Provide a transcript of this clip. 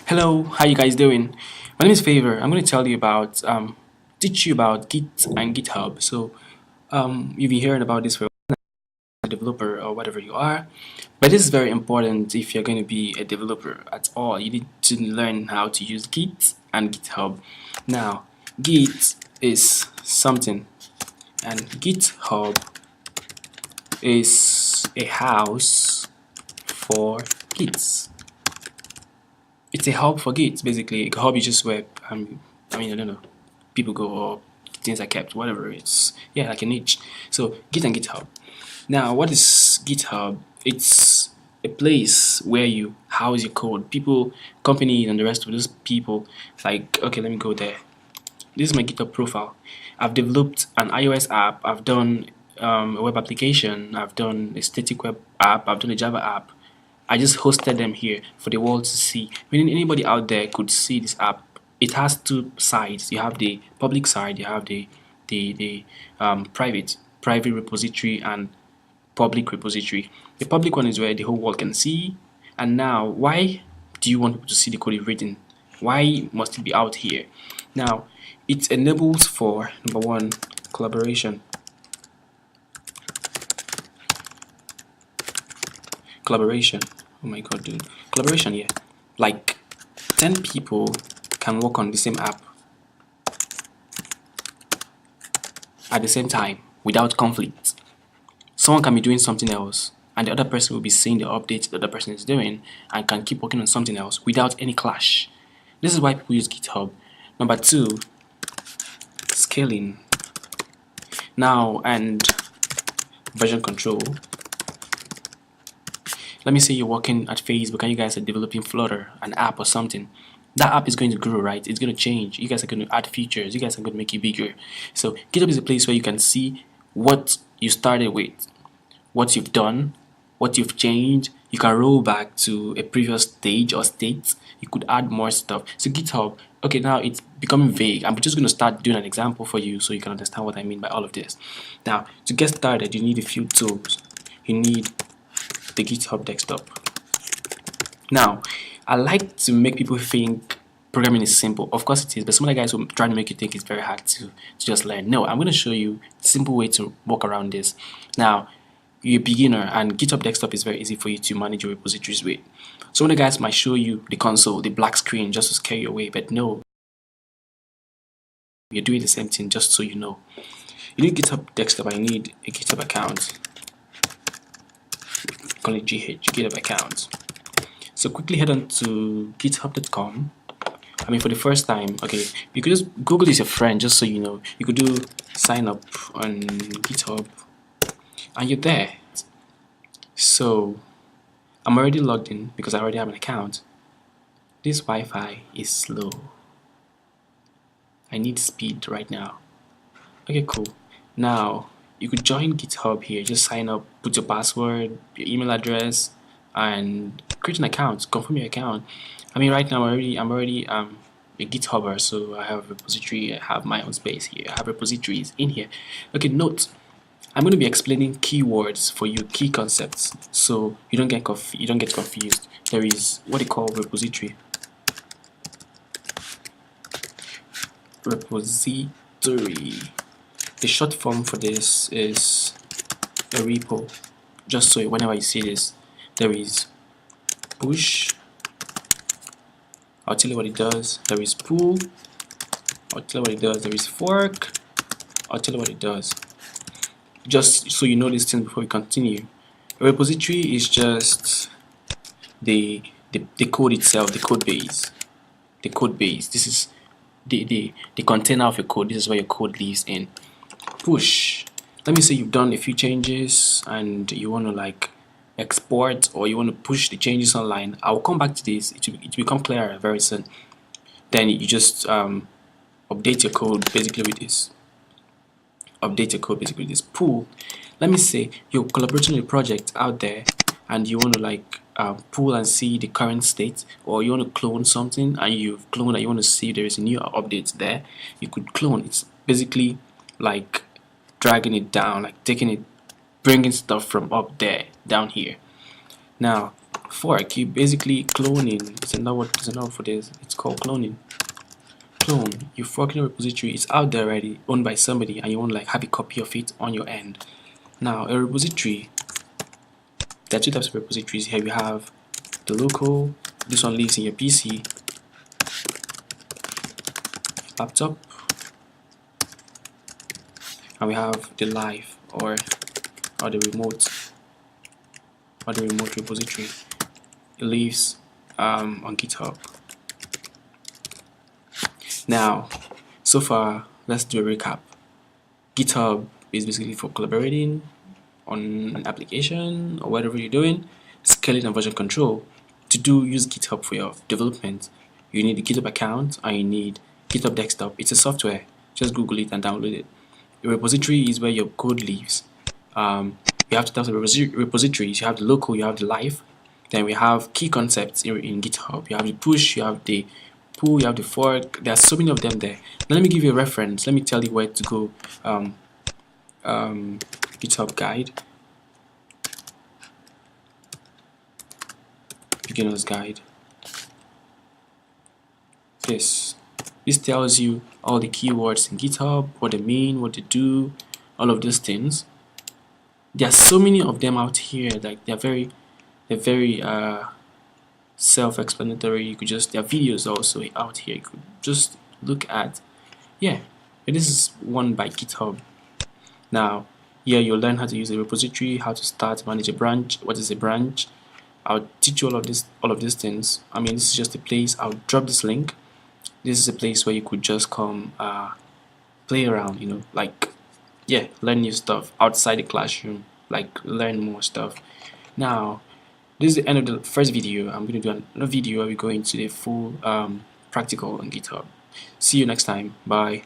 Hello, how you guys doing? My name is Favor. I'm going to tell you about teach you about Git and GitHub. You've been hearing about this for a developer or whatever you are, but this is very important if you're going to be a developer at all. You need to learn how to use Git and GitHub. Now, Git is something, and GitHub is a house for Gits. It's a hub for Git, basically. A hub is just where I don't know, people go or things are kept, whatever. It's yeah, like a niche. So Git and GitHub. Now, what is GitHub? It's a place where you house your code. People, companies, and the rest of those people. Like, okay, let me go there. This is my GitHub profile. I've developed an iOS app. I've done a web application. I've done a static web app. I've done a Java app. I just hosted them here for the world to see. Meaning anybody out there could see this app. It has two sides. You have the public side. You have the private repository and public repository. The public one is where the whole world can see. And now, why do you want people to see the code you've written? Why must it be out here? Now, it enables for number one, collaboration. Collaboration. Oh my god, dude. Collaboration, yeah. Like 10 people can work on the same app at the same time without conflict. Someone can be doing something else and the other person will be seeing the updates the other person is doing and can keep working on something else without any clash. This is why people use GitHub. Number two, scaling. Now, and version control. Let me say you're working at Facebook and you guys are developing Flutter, an app or something. That app is going to grow, right? It's going to change. You guys are going to add features. You guys are going to make it bigger. So GitHub is a place where you can see what you started with, what you've done, what you've changed. You can roll back to a previous stage or state. You could add more stuff. So GitHub, okay, now it's becoming vague. I'm just going to start doing an example for you so you can understand what I mean by all of this. Now, to get started, you need a few tools. You need the GitHub desktop. Now, I like to make people think programming is simple. Of course it is, but some of the guys who are trying to make you think it's very hard to just learn. No, I'm going to show you a simple way to work around this. Now, you're a beginner and GitHub desktop is very easy for you to manage your repositories with. Some of the guys might show you the console, the black screen, just to scare you away, but no. You're doing the same thing just so you know. You need GitHub desktop and you need a GitHub account. Call it GitHub account. So quickly head on to github.com. I mean, for the first time, okay, you could just Google is your friend, just so you know. You could do sign up on GitHub, and you're there. So I'm already logged in because I already have an account. This Wi-Fi is slow. I need speed right now. Okay, cool. Now you could join GitHub here. Just sign up, put your password, your email address, and create an account. Confirm your account. I mean, right now I'm already a GitHubber, so I have a repository. I have my own space here. I have repositories in here. Okay, note. I'm going to be explaining keywords for you, key concepts, so you don't get confused. There is what they call repository. Repository. The short form for this is a repo. Just so whenever you see this, there is push. I'll tell you what it does. There is pull. I'll tell you what it does. There is fork. I'll tell you what it does. Just so you know these things before we continue. A repository is just the code itself, the code base. The code base. This is the container of your code. This is where your code lives in. Push. Let me say you've done a few changes and you want to like export or you want to push the changes online. I'll come back to this. It will become clearer very soon. Then you just update your code basically with this. Update your code basically with this. Pull. Let me say you're collaborating with a project out there and you want to like pull and see the current state, or you want to clone something and you've cloned and you want to see if there is a new update there. You could clone. It's basically like dragging it down, like taking it, bringing stuff from up there down here. Now Fork, you basically cloning. It's another word for this. It's called cloning. Clone, you're forking a repository. It's out there already, owned by somebody, and you want to like have a copy of it on your end. Now, a repository. There are two types of repositories. Here we have the local. This one lives in your PC, laptop, and we have the live or the remote repository. It lives on GitHub. Now, so far, let's do a recap. GitHub is basically for collaborating on an application or whatever you're doing, scaling and version control. To use GitHub for your development, you need a GitHub account and you need GitHub Desktop. It's a software. Just Google it and download it. A repository is where your code lives. You have two types of repositories. You have the local, you have the live. Then we have key concepts in GitHub. You have the push, you have the pull, you have the fork. There are so many of them there. Now let me give you a reference. Let me tell you where to go. GitHub guide, beginner's guide. This tells you all the keywords in GitHub, what they mean, what they do, all of those things. There are so many of them out here. Like they're very self-explanatory. You could just, there are videos also out here. You could just look at. Yeah, this is one by GitHub. Now, here you'll learn how to use a repository, how to start, manage a branch. What is a branch? I'll teach you all of these things. I mean, this is just a place. I'll drop this link. This is a place where you could just come play around, you know, like, yeah, learn new stuff outside the classroom, like learn more stuff. Now, this is the end of the first video. I'm going to do another video where we go into the full practical on GitHub. See you next time. Bye.